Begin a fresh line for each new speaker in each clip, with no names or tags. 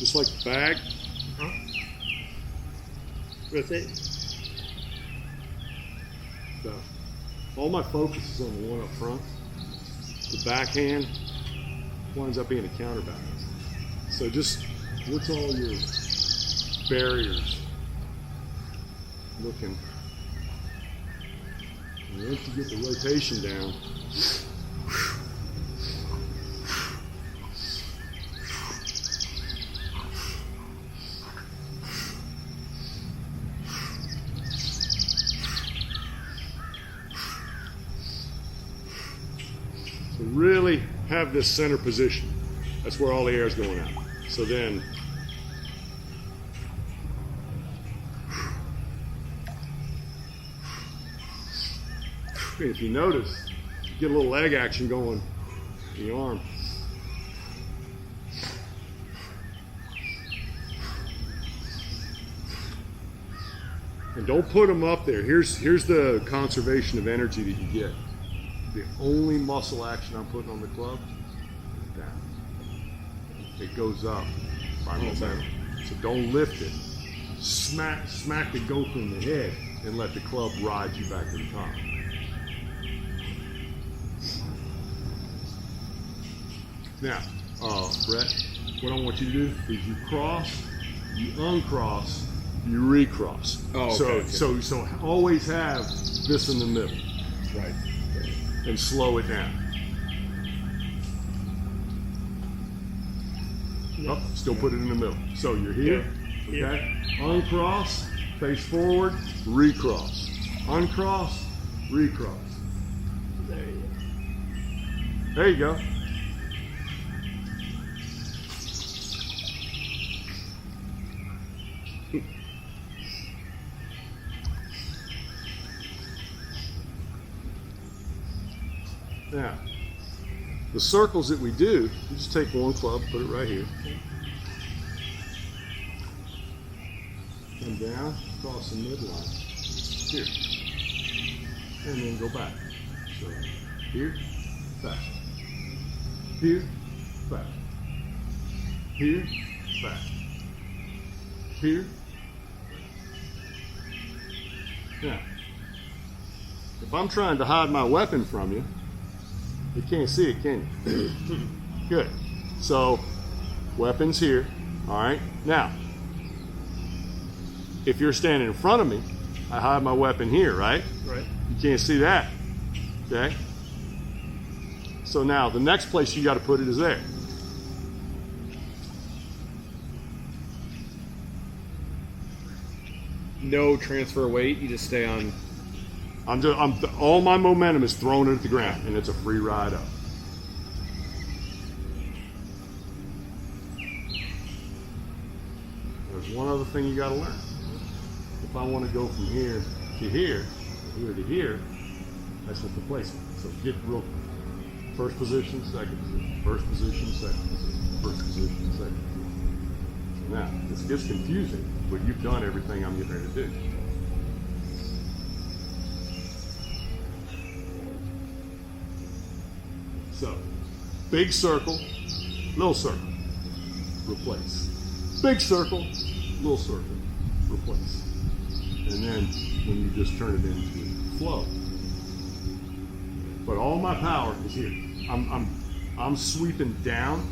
just like the bag.
Rotate.
So all my focus is on the one up front. The backhand winds up being a counterbalance. So just what's all your barriers looking? And once you get the rotation down, so really have this center position. That's where all the air is going out. So then if you notice, you get a little leg action going in the arm. And don't put them up there. Here's the conservation of energy that you get. The only muscle action I'm putting on the club is down. It goes up by momentum. So don't lift it. Smack the goat in the head and let the club ride you back to the top. Now, Brett, what I want you to do is you cross, you uncross, you recross.
Oh, okay.
So always have this in the middle.
Right.
And slow it down.
Yeah.
Oh, still put it in the middle. So you're here,
Yeah.
okay? Uncross, face forward, recross. Uncross, recross.
There you go.
There you go. Now, the circles that we do, you just take one club, put it right here. Come down, across the midline. Here. And then go back. So, here, back. Here, back. Here, back. Here. Now, if I'm trying to hide my weapon from you, you can't see it, can you? Good. So, weapons here. All right. Now, if you're standing in front of me, I hide my weapon here, right?
Right.
You can't see that. Okay. So now, the next place you got to put it is there.
No transfer weight. You just stay on.
All my momentum is thrown at the ground, and it's a free ride up. There's one other thing you got to learn. If I want to go from here to here, here to here, that's with the placement. So get real first position, second position, first position, second position, first position, second position. So now, this gets confusing, but you've done everything I'm getting ready to do. So, big circle, little circle, replace. Big circle, little circle, replace. And then when you just turn it into flow. But all my power is here. I'm sweeping down,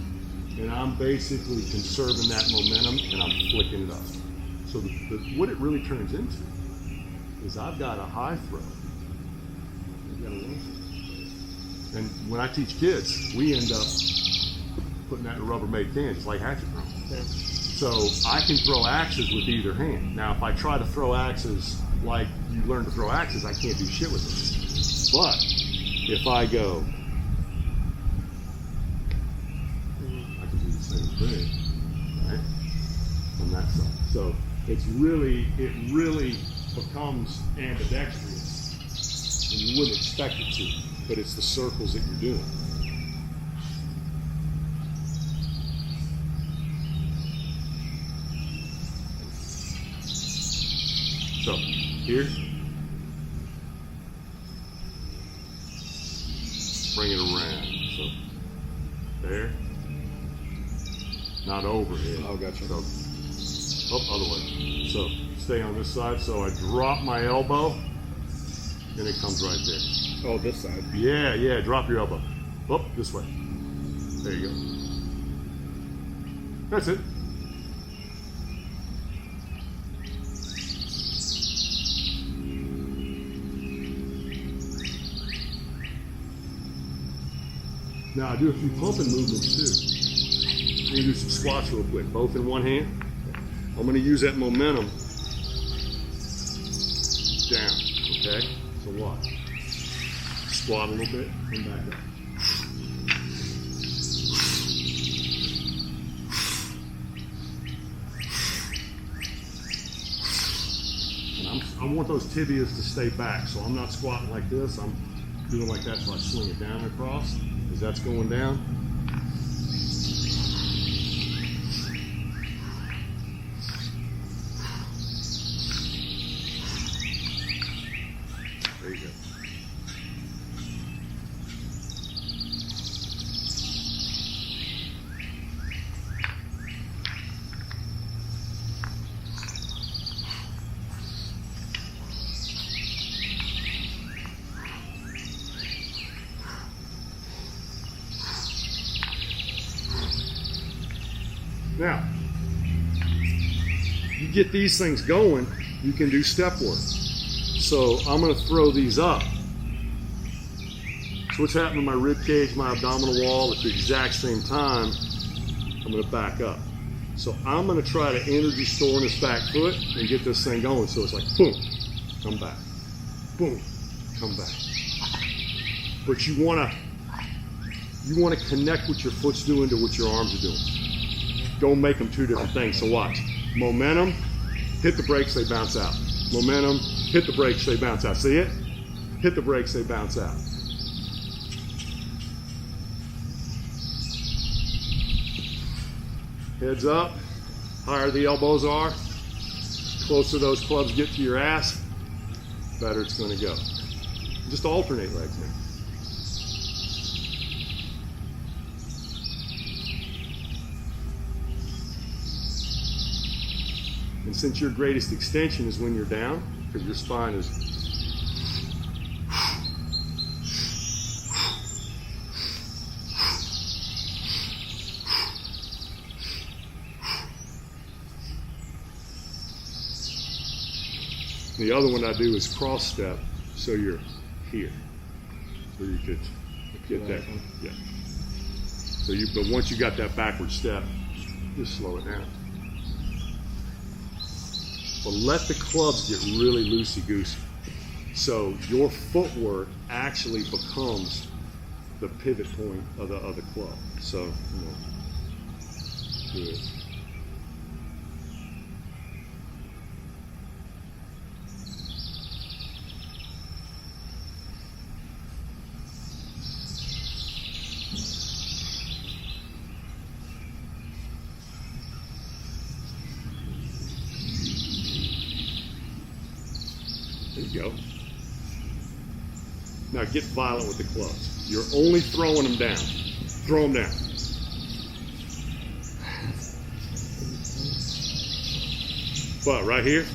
and I'm basically conserving that momentum, and I'm flicking it up. So what it really turns into is I've got a high throw. I've got a low throw. And when I teach kids, we end up putting that in a Rubbermaid can, just like hatchet throwing.
Yeah.
So I can throw axes with either hand. Now, if I try to throw axes like you learn to throw axes, I can't do shit with them. But if I go, I can do the same thing, right? On that side. So it really becomes ambidextrous, and you wouldn't expect it to. But it's the circles that you're doing. So, here. Bring it around. So, there. not overhead.
Oh, gotcha.
So, other way. So stay on this side. So I drop my elbow, and it comes right there.
Oh, this side.
Yeah, drop your elbow. Up, this way. There you go. That's it. Now I do a few pumping movements too. I'm gonna do some squats real quick, both in one hand. I'm gonna use that momentum down, okay? So watch. Squat a little bit, come back up. And I want those tibias to stay back, so I'm not squatting like this. I'm doing like that so I swing it down and across, as that's going down. There you go. Now, you get these things going, you can do step work. So I'm going to throw these up. So what's happening to my rib cage, my abdominal wall at the exact same time, I'm going to back up. So I'm going to try to energy store in this back foot and get this thing going. So it's like boom, come back, boom, come back. But you want to connect what your foot's doing to what your arms are doing. Don't make them two different things. So watch. Momentum, hit the brakes, they bounce out. Momentum, hit the brakes, they bounce out. See it? Hit the brakes, they bounce out. Heads up. Higher the elbows are, closer those clubs get to your ass, better it's going to go. Just alternate legs now. And since your greatest extension is when you're down, because your spine is the other one I do is cross step, so you're here. So you could get that, yeah. So but once you got that backward step, just slow it down. But let the clubs get really loosey-goosey. So your footwork actually becomes the pivot point of the club. So, good. There you go. Now get violent with the clubs. You're only throwing them down. Throw them down. But right here,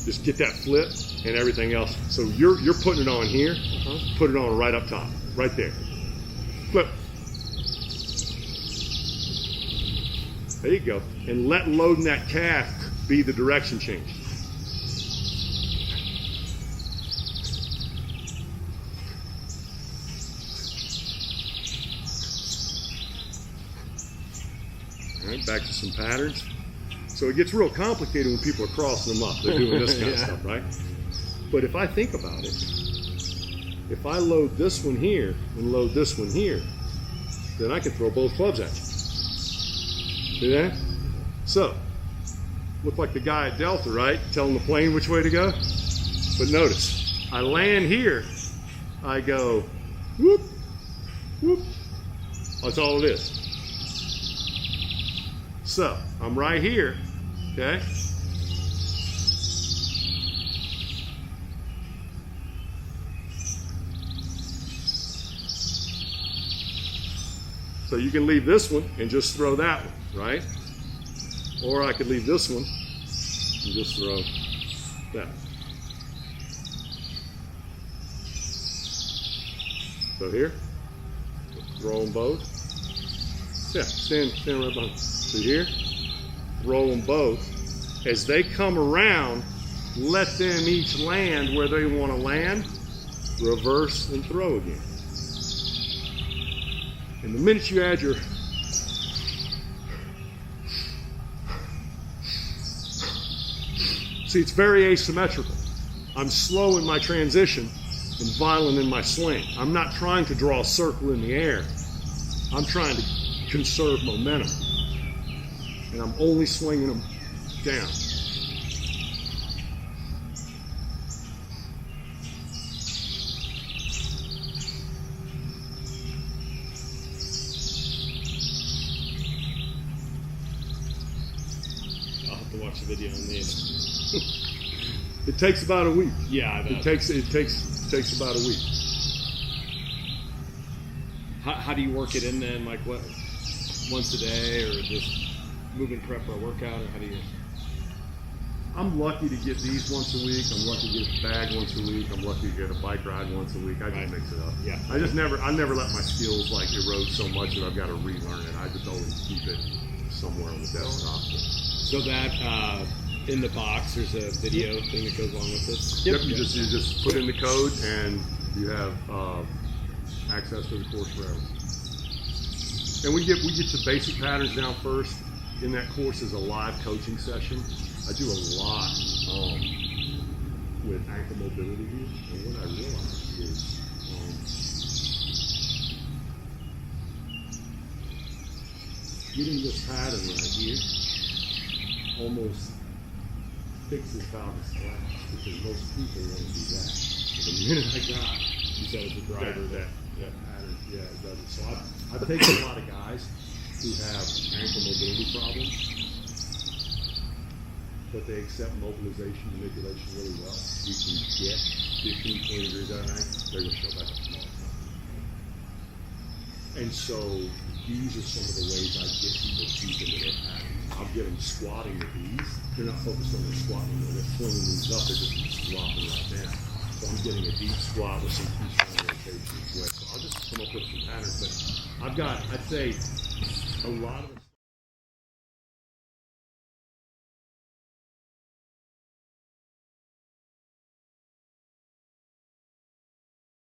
just get that flip and everything else. So you're putting it on here. Put it on right up top, right there. Flip. There you go. And let loading that calf be the direction change. All right, back to some patterns. So it gets real complicated when people are crossing them up. They're doing this kind of stuff, right? But if I think about it, if I load this one here and load this one here, then I can throw both clubs at you. See that? So, look like the guy at Delta, right? Telling the plane which way to go. But notice, I land here, I go, whoop, whoop. That's all it is. So, I'm right here, okay? So you can leave this one and just throw that one, right? Or I could leave this one and just throw that. So here, throw them both. Yeah, stand right behind. So here, throw them both. As they come around, let them each land where they want to land, reverse and throw again. And the minute you add your see, it's very asymmetrical. I'm slow in my transition and violent in my swing. I'm not trying to draw a circle in the air. I'm trying to conserve momentum. And I'm only swinging them down.
I'll have to watch the video on these.
It takes about a week.
Yeah, I bet.
It takes about a week.
How do you work it in then? Like what? Once a day, or just movement prep for a workout, or how do you?
I'm lucky to get these once a week. I'm lucky to get a bag once a week. I'm lucky to get a bike ride once a week. I just mix it up.
Yeah.
I never let my skills like erode so much that I've got to relearn it. I just always keep it somewhere on the desktop.
So that in the box, there's a video thing that goes along with this.
Yep. You just put in the code and you have access to the course forever. And we get some basic patterns down first. In that course is a live coaching session. I do a lot with ankle mobility here, and what I realized is getting this pattern right here almost fixes Valgus collapse, because most people want to do that. But the minute I got
You said it's a driver
that pattern, yeah, it does it. So I've taken a lot of guys who have ankle mobility problems, but they accept mobilization, manipulation really well. You can get 15, 20 degrees out of an ankle, they're going to show back up tomorrow. And so these are some of the ways I get people deep into their pattern. I'll get them squatting with these. They're not focused on their squatting, they're flinging these up, they're just dropping right down. So I'm getting a deep squat with some key strong rotation as well. So I'll just come up with some patterns, but I've got, I'd say, a lot of them.